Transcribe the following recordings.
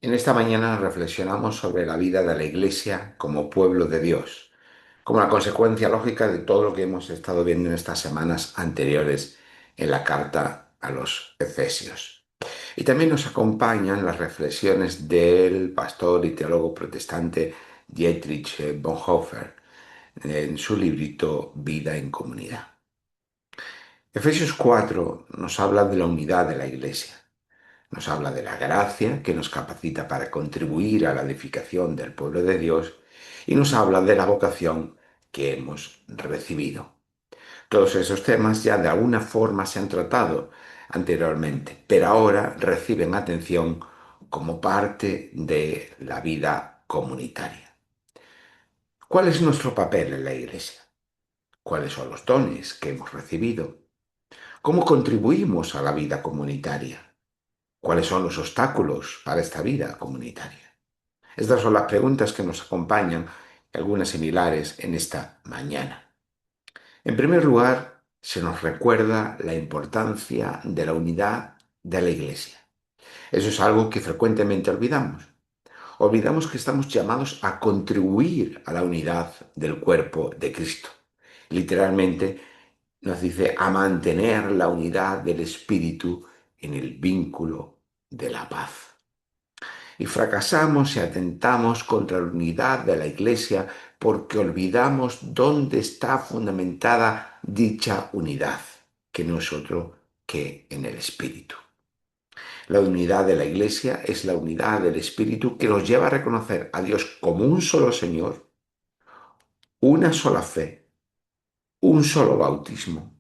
En esta mañana reflexionamos sobre la vida de la Iglesia como pueblo de Dios, como una consecuencia lógica de todo lo que hemos estado viendo en estas semanas anteriores en la carta a los Efesios. Y también nos acompañan las reflexiones del pastor y teólogo protestante Dietrich Bonhoeffer en su librito Vida en Comunidad. Efesios 4 nos habla de la unidad de la Iglesia. Nos habla de la gracia que nos capacita para contribuir a la edificación del pueblo de Dios y nos habla de la vocación que hemos recibido. Todos esos temas ya de alguna forma se han tratado anteriormente, pero ahora reciben atención como parte de la vida comunitaria. ¿Cuál es nuestro papel en la Iglesia? ¿Cuáles son los dones que hemos recibido? ¿Cómo contribuimos a la vida comunitaria? ¿Cuáles son los obstáculos para esta vida comunitaria? Estas son las preguntas que nos acompañan, algunas similares en esta mañana. En primer lugar, se nos recuerda la importancia de la unidad de la Iglesia. Eso es algo que frecuentemente olvidamos. Olvidamos que estamos llamados a contribuir a la unidad del cuerpo de Cristo. Literalmente nos dice a mantener la unidad del Espíritu en el vínculo de la paz. Y fracasamos y atentamos contra la unidad de la Iglesia porque olvidamos dónde está fundamentada dicha unidad, que no es otro que en el Espíritu. La unidad de la Iglesia es la unidad del Espíritu que nos lleva a reconocer a Dios como un solo Señor, una sola fe, un solo bautismo,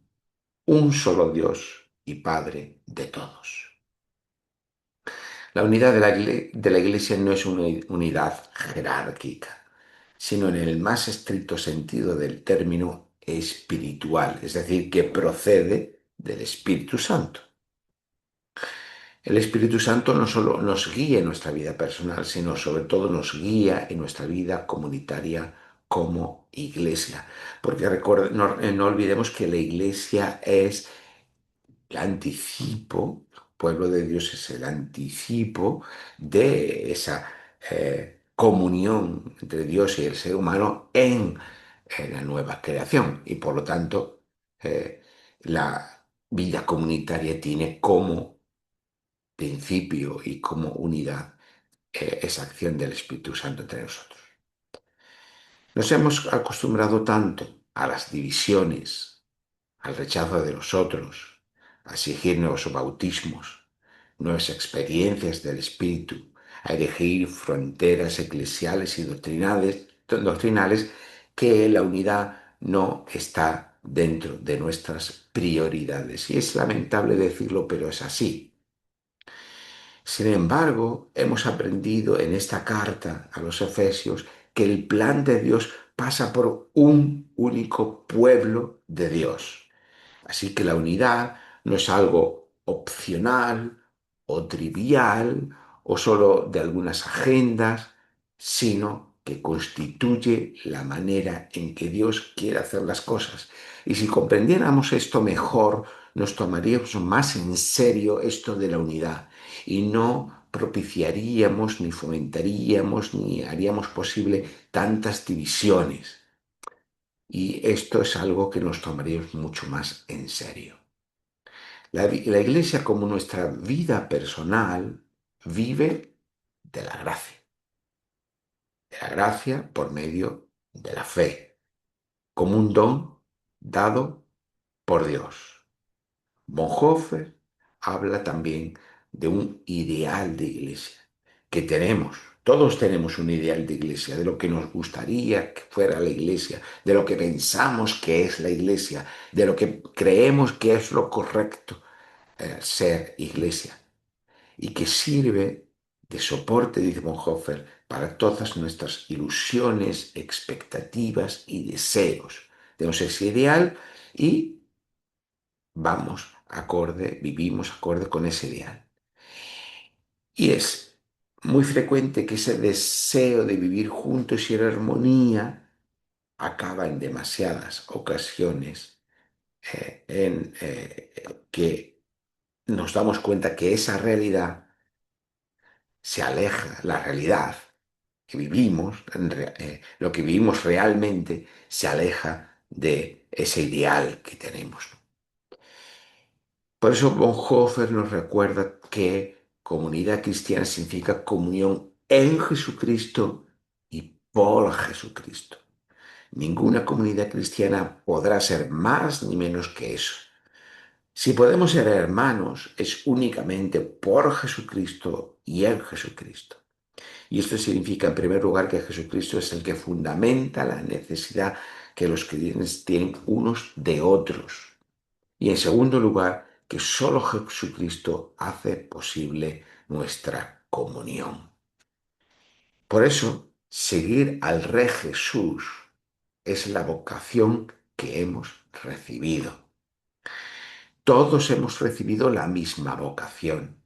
un solo Dios y Padre de todos. La unidad de la Iglesia no es una unidad jerárquica, sino en el más estricto sentido del término espiritual, es decir, que procede del Espíritu Santo. El Espíritu Santo no solo nos guía en nuestra vida personal, sino sobre todo nos guía en nuestra vida comunitaria como iglesia. Porque no olvidemos que la iglesia es el anticipo, el pueblo de Dios es el anticipo de esa comunión entre Dios y el ser humano en la nueva creación. Y por lo tanto, la vida comunitaria tiene como principio y como unidad esa acción del Espíritu Santo entre nosotros. Nos hemos acostumbrado tanto a las divisiones, al rechazo de los otros, a exigir nuevos bautismos, nuevas experiencias del Espíritu, a elegir fronteras eclesiales y doctrinales que la unidad no está dentro de nuestras prioridades. Y es lamentable decirlo, pero es así. Sin embargo, hemos aprendido en esta carta a los Efesios que el plan de Dios pasa por un único pueblo de Dios. Así que la unidad no es algo opcional o trivial o solo de algunas agendas, sino que constituye la manera en que Dios quiere hacer las cosas. Y si comprendiéramos esto mejor, nos tomaríamos más en serio esto de la unidad y no propiciaríamos, ni fomentaríamos, ni haríamos posible tantas divisiones. Y esto es algo que nos tomaríamos mucho más en serio. La iglesia, como nuestra vida personal, vive de la gracia. De la gracia por medio de la fe, como un don dado por Dios. Bonhoeffer habla también de un ideal de iglesia que tenemos. Todos tenemos un ideal de iglesia, de lo que nos gustaría que fuera la iglesia, de lo que pensamos que es la iglesia, de lo que creemos que es lo correcto ser iglesia y que sirve de soporte, dice Bonhoeffer, para todas nuestras ilusiones, expectativas y deseos. Tenemos ese ideal y vivimos acorde con ese ideal. Y es muy frecuente que ese deseo de vivir juntos y en armonía acaba en demasiadas ocasiones en que nos damos cuenta que esa realidad se aleja, la realidad que vivimos, lo que vivimos realmente, se aleja de ese ideal que tenemos. Por eso Bonhoeffer nos recuerda que comunidad cristiana significa comunión en Jesucristo y por Jesucristo. Ninguna comunidad cristiana podrá ser más ni menos que eso. Si podemos ser hermanos, es únicamente por Jesucristo y en Jesucristo. Y esto significa, en primer lugar, que Jesucristo es el que fundamenta la necesidad que los creyentes tienen unos de otros. Y en segundo lugar, que solo Jesucristo hace posible nuestra comunión. Por eso, seguir al Rey Jesús es la vocación que hemos recibido. Todos hemos recibido la misma vocación.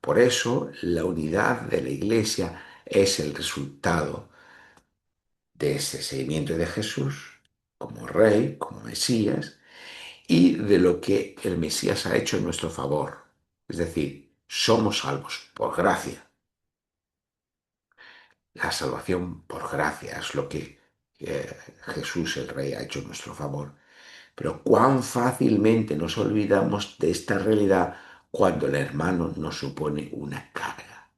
Por eso, la unidad de la Iglesia es el resultado de ese seguimiento de Jesús como Rey, como Mesías, y de lo que el Mesías ha hecho en nuestro favor. Es decir, somos salvos por gracia. La salvación por gracia es lo que Jesús el Rey ha hecho en nuestro favor. Pero cuán fácilmente nos olvidamos de esta realidad cuando el hermano nos supone una carga.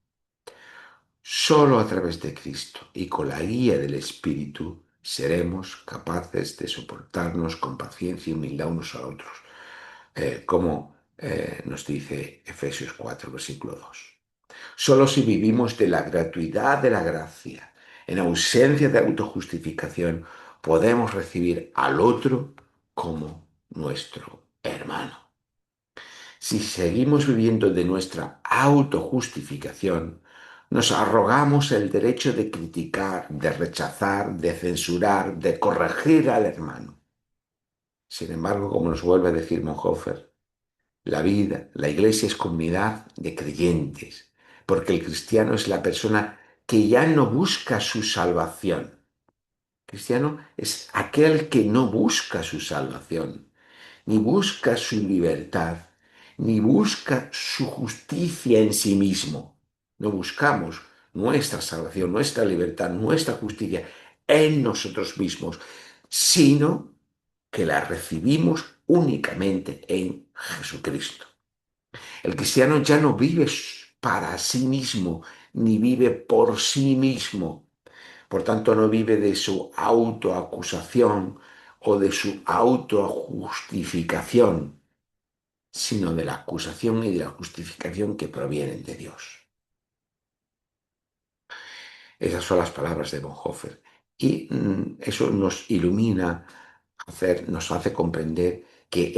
Solo a través de Cristo y con la guía del Espíritu seremos capaces de soportarnos con paciencia y humildad unos a otros, como nos dice Efesios 4, versículo 2. Solo si vivimos de la gratuidad de la gracia, en ausencia de autojustificación, podemos recibir al otro como nuestro hermano. Si seguimos viviendo de nuestra autojustificación, nos arrogamos el derecho de criticar, de rechazar, de censurar, de corregir al hermano. Sin embargo, como nos vuelve a decir Bonhoeffer, la vida, la iglesia es comunidad de creyentes, porque el cristiano es la persona que ya no busca su salvación. Cristiano es aquel que no busca su salvación, ni busca su libertad, ni busca su justicia en sí mismo. No buscamos nuestra salvación, nuestra libertad, nuestra justicia en nosotros mismos, sino que la recibimos únicamente en Jesucristo. El cristiano ya no vive para sí mismo, ni vive por sí mismo. Por tanto, no vive de su autoacusación o de su autojustificación, sino de la acusación y de la justificación que provienen de Dios. Esas son las palabras de Bonhoeffer. Y eso nos ilumina, nos hace comprender que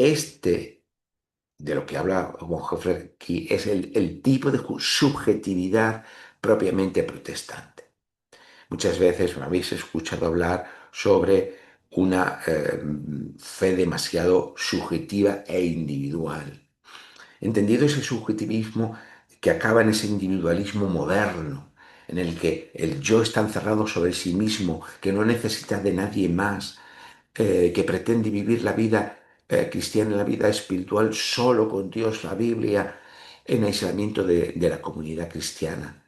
de lo que habla Bonhoeffer aquí, es el tipo de subjetividad propiamente protestante. Muchas veces me habéis escuchado hablar sobre una fe demasiado subjetiva e individual. Entendido ese subjetivismo que acaba en ese individualismo moderno, en el que el yo está encerrado sobre sí mismo, que no necesita de nadie más, que pretende vivir la vida cristiana, la vida espiritual solo con Dios, la Biblia, en aislamiento de la comunidad cristiana.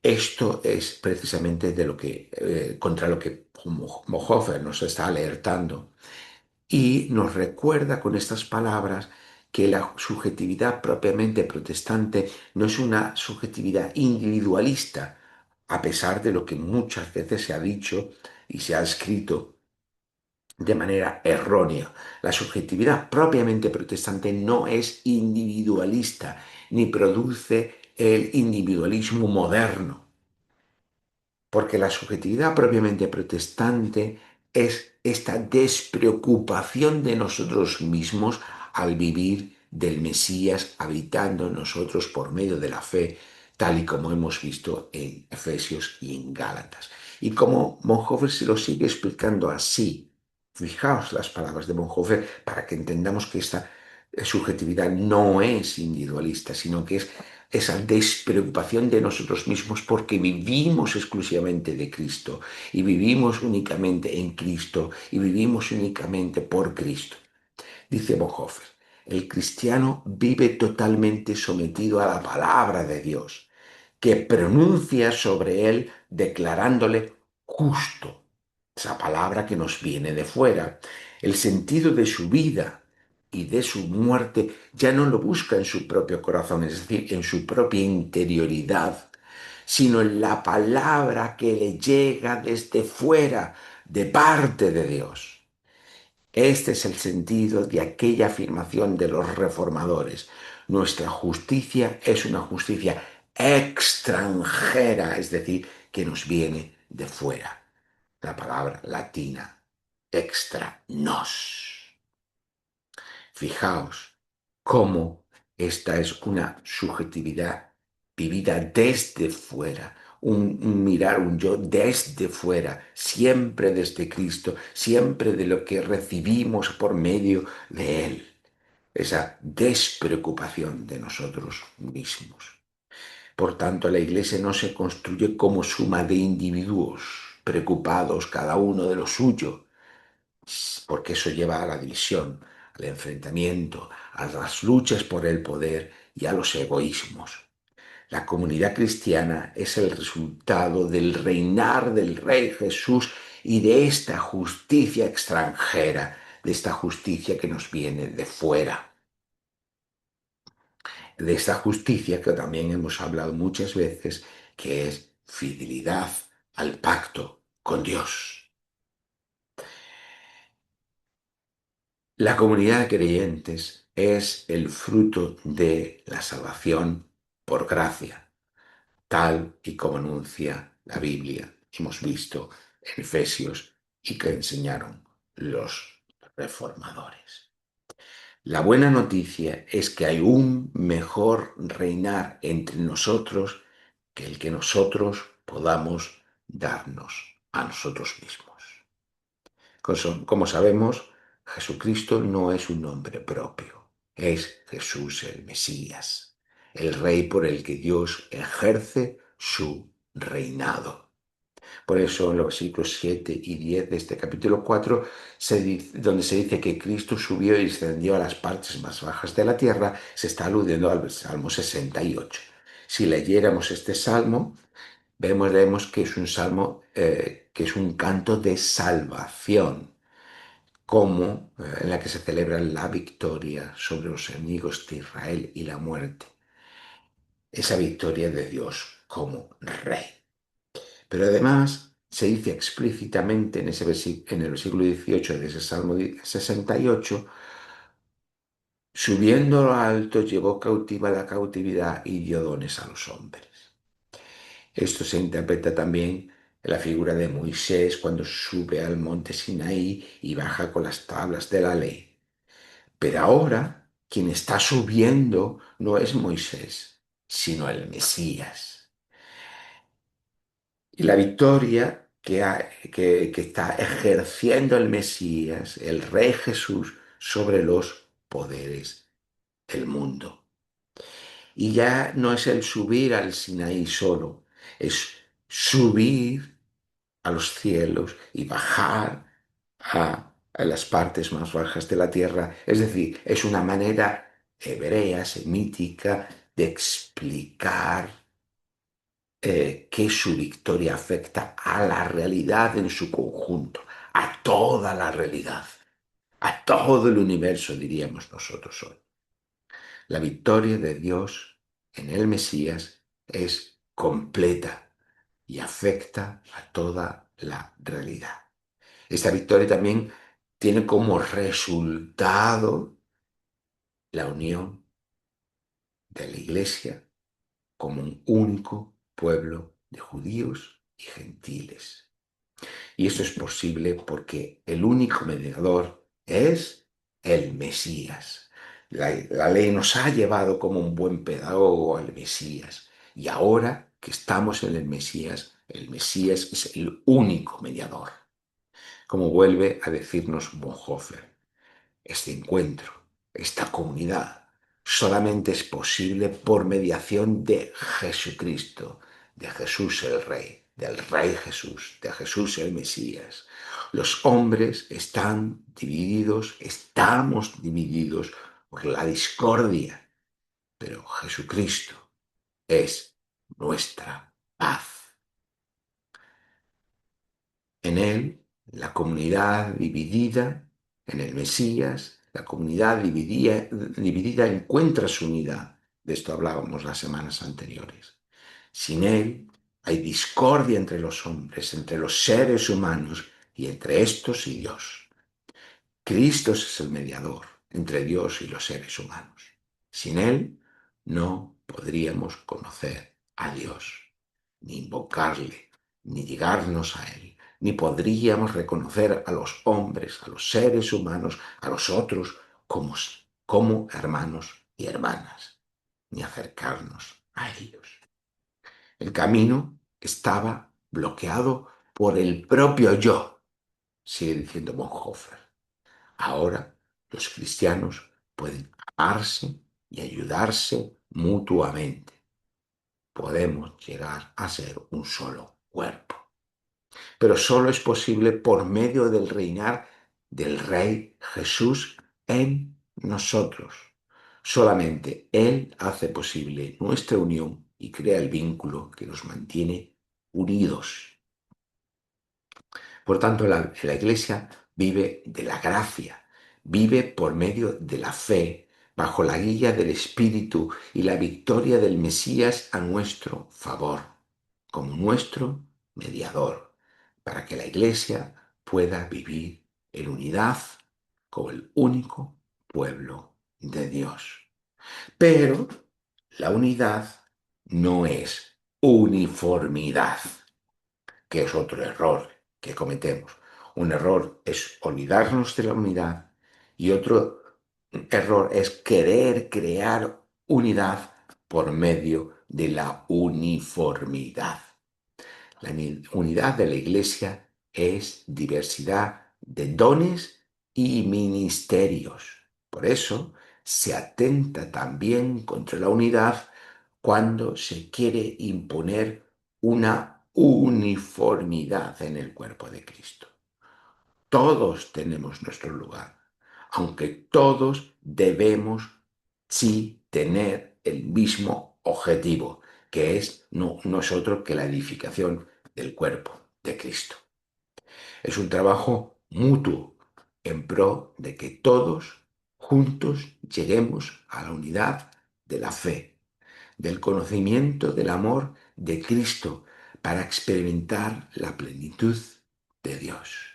Esto es precisamente contra lo que Bonhoeffer nos está alertando y nos recuerda con estas palabras que la subjetividad propiamente protestante no es una subjetividad individualista, a pesar de lo que muchas veces se ha dicho y se ha escrito de manera errónea. La subjetividad propiamente protestante no es individualista ni produce el individualismo moderno, porque la subjetividad propiamente protestante es esta despreocupación de nosotros mismos al vivir del Mesías habitando en nosotros por medio de la fe, tal y como hemos visto en Efesios y en Gálatas. Y como Bonhoeffer se lo sigue explicando así, fijaos las palabras de Bonhoeffer para que entendamos que esta subjetividad no es individualista, sino que es esa despreocupación de nosotros mismos porque vivimos exclusivamente de Cristo y vivimos únicamente en Cristo y vivimos únicamente por Cristo. Dice Bonhoeffer, el cristiano vive totalmente sometido a la palabra de Dios. que pronuncia sobre él declarándole justo, esa palabra que nos viene de fuera. El sentido de su vida y de su muerte ya no lo busca en su propio corazón, es decir, en su propia interioridad, sino en la palabra que le llega desde fuera, de parte de Dios. Este es el sentido de aquella afirmación de los reformadores. Nuestra justicia es una justicia extranjera, es decir, que nos viene de fuera. La palabra latina, extra nos. Fijaos cómo esta es una subjetividad vivida desde fuera, un mirar, un yo desde fuera, siempre desde Cristo, siempre de lo que recibimos por medio de Él. Esa despreocupación de nosotros mismos. Por tanto, la Iglesia no se construye como suma de individuos preocupados cada uno de lo suyo, porque eso lleva a la división, al enfrentamiento, a las luchas por el poder y a los egoísmos. La comunidad cristiana es el resultado del reinar del Rey Jesús y de esta justicia extranjera, de esta justicia que nos viene de fuera, de esta justicia que también hemos hablado muchas veces, que es fidelidad al pacto con Dios. La comunidad de creyentes es el fruto de la salvación por gracia, tal y como anuncia la Biblia. Hemos visto en Efesios y que enseñaron los reformadores. La buena noticia es que hay un mejor reinar entre nosotros que el que nosotros podamos darnos a nosotros mismos. Como sabemos, Jesucristo no es un nombre propio, es Jesús el Mesías, el Rey por el que Dios ejerce su reinado. Por eso en los versículos 7 y 10 de este capítulo 4, donde se dice que Cristo subió y descendió a las partes más bajas de la tierra, se está aludiendo al Salmo 68. Si leyéramos este salmo, vemos que es un salmo que es un canto de salvación, como en la que se celebra la victoria sobre los enemigos de Israel y la muerte. Esa victoria de Dios como Rey. Pero además se dice explícitamente en el versículo 18 de ese Salmo 68, subiendo a lo alto llevó cautiva la cautividad y dio dones a los hombres. Esto se interpreta también en la figura de Moisés cuando sube al monte Sinaí y baja con las tablas de la ley. Pero ahora quien está subiendo no es Moisés, sino el Mesías. Y la victoria que está ejerciendo el Mesías, el Rey Jesús, sobre los poderes del mundo. Y ya no es el subir al Sinaí solo, es subir a los cielos y bajar a las partes más bajas de la tierra. Es decir, es una manera hebrea, semítica, de explicar que su victoria afecta a la realidad en su conjunto, a toda la realidad, a todo el universo, diríamos nosotros hoy. La victoria de Dios en el Mesías es completa y afecta a toda la realidad. Esta victoria también tiene como resultado la unión de la Iglesia como un único pueblo de judíos y gentiles. Y esto es posible porque el único mediador es el Mesías. La ley nos ha llevado como un buen pedagogo al Mesías. Y ahora que estamos en el Mesías es el único mediador. Como vuelve a decirnos Bonhoeffer, este encuentro, esta comunidad, solamente es posible por mediación de Jesucristo, de Jesús el Rey, del Rey Jesús, de Jesús el Mesías. Los hombres están divididos, estamos divididos por la discordia, pero Jesucristo es nuestra paz. En él, la comunidad dividida, en el Mesías, la comunidad dividida encuentra su unidad. De esto hablábamos las semanas anteriores. Sin él hay discordia entre los hombres, entre los seres humanos y entre estos y Dios. Cristo es el mediador entre Dios y los seres humanos. Sin él no podríamos conocer a Dios, ni invocarle, ni llegarnos a él, ni podríamos reconocer a los hombres, a los seres humanos, a los otros como hermanos y hermanas, ni acercarnos a ellos. El camino estaba bloqueado por el propio yo, sigue diciendo Bonhoeffer. Ahora los cristianos pueden amarse y ayudarse mutuamente. Podemos llegar a ser un solo cuerpo. Pero solo es posible por medio del reinar del Rey Jesús en nosotros. Solamente Él hace posible nuestra unión y crea el vínculo que nos mantiene unidos. Por tanto, la Iglesia vive de la gracia, vive por medio de la fe, bajo la guía del Espíritu y la victoria del Mesías a nuestro favor, como nuestro mediador, para que la Iglesia pueda vivir en unidad como el único pueblo de Dios. Pero la unidad no es uniformidad, que es otro error que cometemos. Un error es olvidarnos de la unidad y otro error es querer crear unidad por medio de la uniformidad. La unidad de la Iglesia es diversidad de dones y ministerios. Por eso se atenta también contra la unidad cuando se quiere imponer una uniformidad en el cuerpo de Cristo. Todos tenemos nuestro lugar, aunque todos debemos sí tener el mismo objetivo, que no es otro que la edificación del cuerpo de Cristo. Es un trabajo mutuo en pro de que todos juntos lleguemos a la unidad de la fe, del conocimiento del amor de Cristo para experimentar la plenitud de Dios.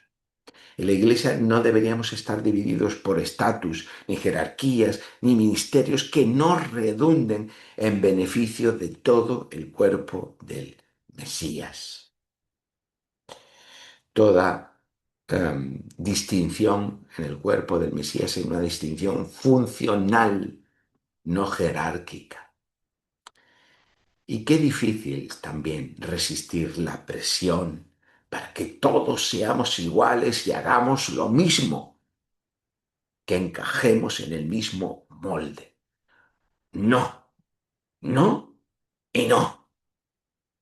En la Iglesia no deberíamos estar divididos por estatus, ni jerarquías, ni ministerios que no redunden en beneficio de todo el cuerpo del Mesías. Toda distinción en el cuerpo del Mesías es una distinción funcional, no jerárquica. Y qué difícil también resistir la presión para que todos seamos iguales y hagamos lo mismo, que encajemos en el mismo molde. No, no y no.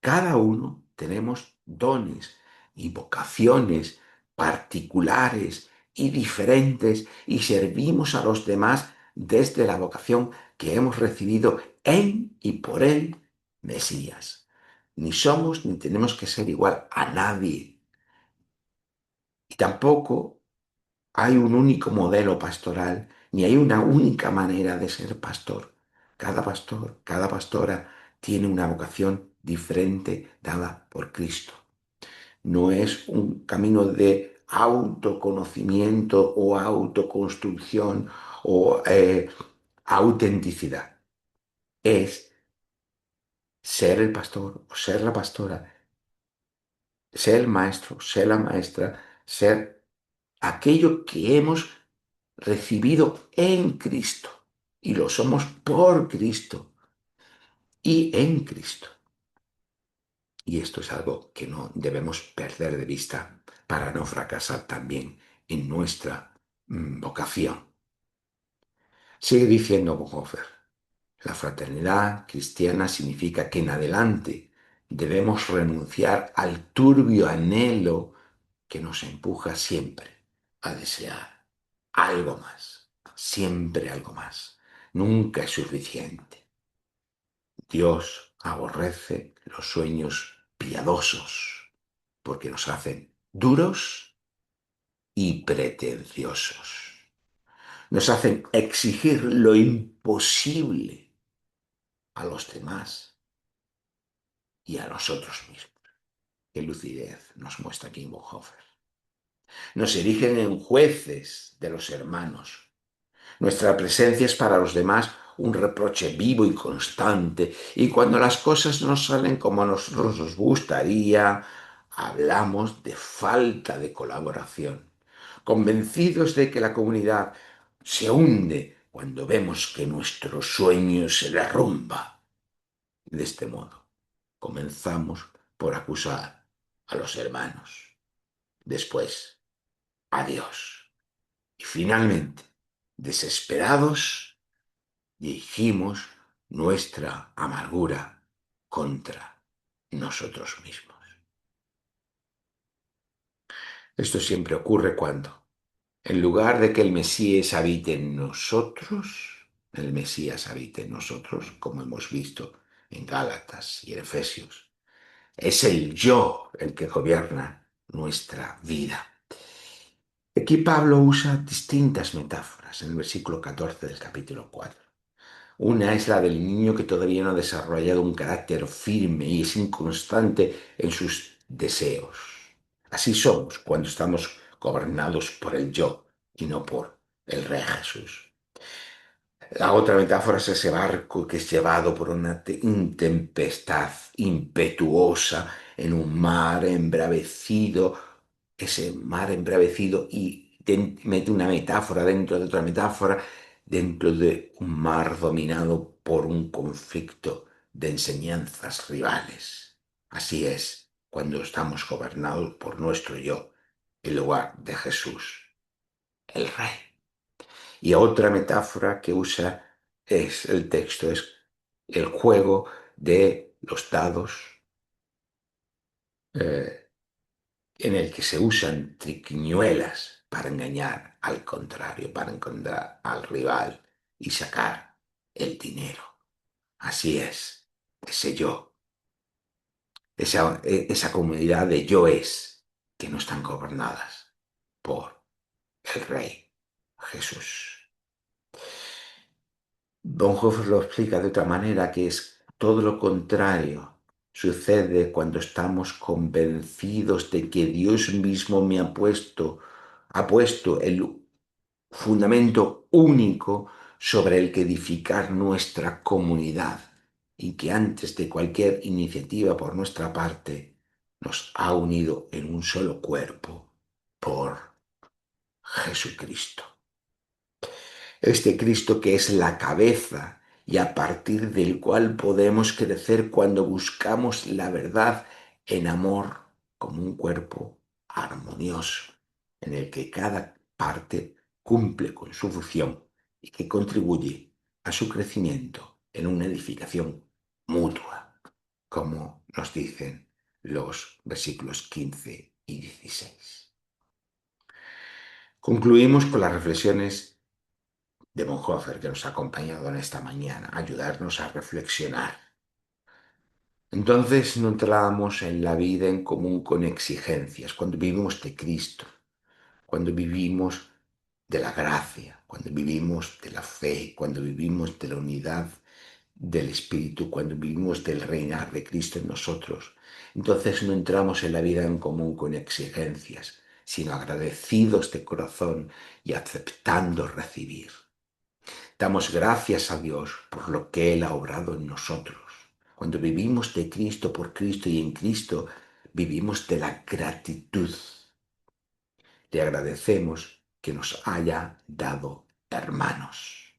Cada uno tenemos dones y vocaciones particulares y diferentes y servimos a los demás desde la vocación que hemos recibido en y por el Mesías. Ni somos ni tenemos que ser igual a nadie. Y tampoco hay un único modelo pastoral, ni hay una única manera de ser pastor. Cada pastor, cada pastora tiene una vocación diferente dada por Cristo. No es un camino de autoconocimiento o autoconstrucción o autenticidad. Es ser el pastor o ser la pastora, ser el maestro, ser la maestra, ser aquello que hemos recibido en Cristo y lo somos por Cristo y en Cristo. Y esto es algo que no debemos perder de vista para no fracasar también en nuestra vocación. Sigue diciendo Bonhoeffer, la fraternidad cristiana significa que en adelante debemos renunciar al turbio anhelo que nos empuja siempre a desear algo más, siempre algo más. Nunca es suficiente. Dios aborrece los sueños piadosos porque nos hacen duros y pretenciosos. Nos hacen exigir lo imposible a los demás y a nosotros mismos. Qué lucidez nos muestra aquí Bonhoeffer. Nos erigen en jueces de los hermanos. Nuestra presencia es para los demás un reproche vivo y constante, y cuando las cosas no salen como a nosotros nos gustaría, hablamos de falta de colaboración, convencidos de que la comunidad se hunde cuando vemos que nuestro sueño se derrumba. De este modo, comenzamos por acusar a los hermanos, después a Dios, y finalmente, desesperados, dirigimos nuestra amargura contra nosotros mismos. Esto siempre ocurre cuando, en lugar de que el Mesías habite en nosotros, el Mesías habite en nosotros, como hemos visto en Gálatas y en Efesios, es el yo el que gobierna nuestra vida. Aquí Pablo usa distintas metáforas en el versículo 14 del capítulo 4. Una es la del niño que todavía no ha desarrollado un carácter firme y es inconstante en sus deseos. Así somos cuando estamos gobernados por el yo y no por el Rey Jesús. La otra metáfora es ese barco que es llevado por una tempestad impetuosa en un mar embravecido, ese mar embravecido y mete una metáfora dentro de otra metáfora, dentro de un mar dominado por un conflicto de enseñanzas rivales. Así es cuando estamos gobernados por nuestro yo, en lugar de Jesús, el Rey. Y otra metáfora que usa es el texto, es el juego de los dados eh, en el que se usan triquiñuelas para engañar al contrario, para encontrar al rival y sacar el dinero. Así es, ese yo, esa comunidad de yoes que no están gobernadas por el Rey Jesús. Bonhoeffer lo explica de otra manera, que es todo lo contrario. Sucede cuando estamos convencidos de que Dios mismo ha puesto el fundamento único sobre el que edificar nuestra comunidad y que antes de cualquier iniciativa por nuestra parte nos ha unido en un solo cuerpo por Jesucristo. Este Cristo que es la cabeza y a partir del cual podemos crecer cuando buscamos la verdad en amor como un cuerpo armonioso en el que cada parte cumple con su función y que contribuye a su crecimiento en una edificación mutua, como nos dicen los versículos 15 y 16. Concluimos con las reflexiones de Bonhoeffer que nos ha acompañado en esta mañana, ayudarnos a reflexionar. Entonces no entramos en la vida en común con exigencias, cuando vivimos de Cristo, cuando vivimos de la gracia, cuando vivimos de la fe, cuando vivimos de la unidad del Espíritu, cuando vivimos del reinar de Cristo en nosotros. Entonces no entramos en la vida en común con exigencias, sino agradecidos de corazón y aceptando recibir. Damos gracias a Dios por lo que Él ha obrado en nosotros. Cuando vivimos de Cristo, por Cristo y en Cristo, vivimos de la gratitud. Le agradecemos que nos haya dado hermanos.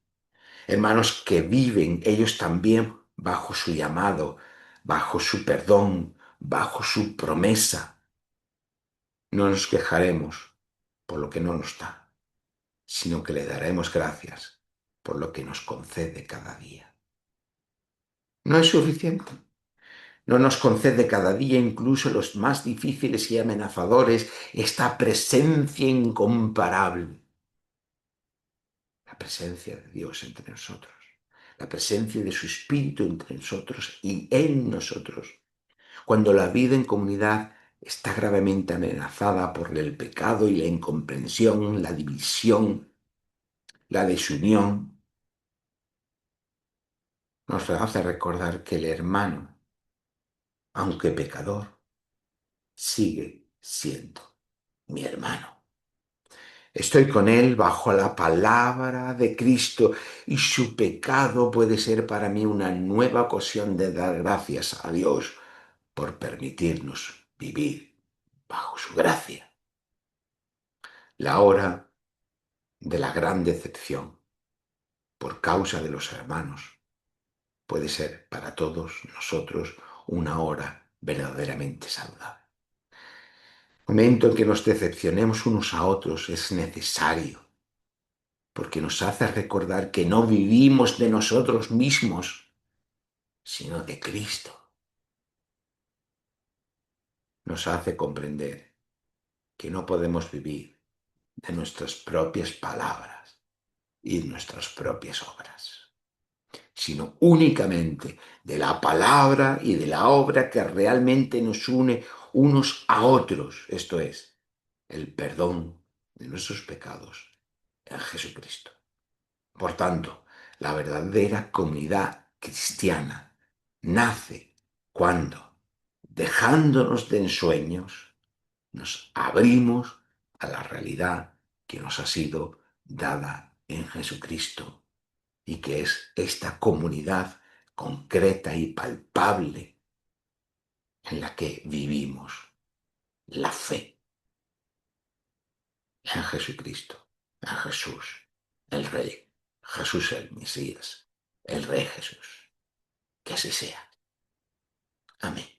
Hermanos que viven ellos también bajo su llamado, bajo su perdón, bajo su promesa. No nos quejaremos por lo que no nos da, sino que le daremos gracias por lo que nos concede cada día. No es suficiente. No nos concede cada día, incluso los más difíciles y amenazadores, esta presencia incomparable, la presencia de Dios entre nosotros. la presencia de su Espíritu entre nosotros y en nosotros. Cuando la vida en comunidad está gravemente amenazada por el pecado y la incomprensión, la división, la desunión, nos hace recordar que el hermano, aunque pecador, sigue siendo mi hermano. Estoy con él bajo la palabra de Cristo y su pecado puede ser para mí una nueva ocasión de dar gracias a Dios por permitirnos vivir bajo su gracia. La hora de la gran decepción por causa de los hermanos puede ser para todos nosotros una hora verdaderamente saludable. El momento en que nos decepcionemos unos a otros es necesario porque nos hace recordar que no vivimos de nosotros mismos, sino de Cristo. Nos hace comprender que no podemos vivir de nuestras propias palabras y de nuestras propias obras, sino únicamente de la palabra y de la obra que realmente nos une unos a otros, esto es, el perdón de nuestros pecados en Jesucristo. Por tanto, la verdadera comunidad cristiana nace cuando, dejándonos de ensueños, nos abrimos a la realidad que nos ha sido dada en Jesucristo y que es esta comunidad concreta y palpable en la que vivimos la fe en Jesucristo, en Jesús, el Rey, Jesús el Mesías, el Rey Jesús. Que así sea. Amén.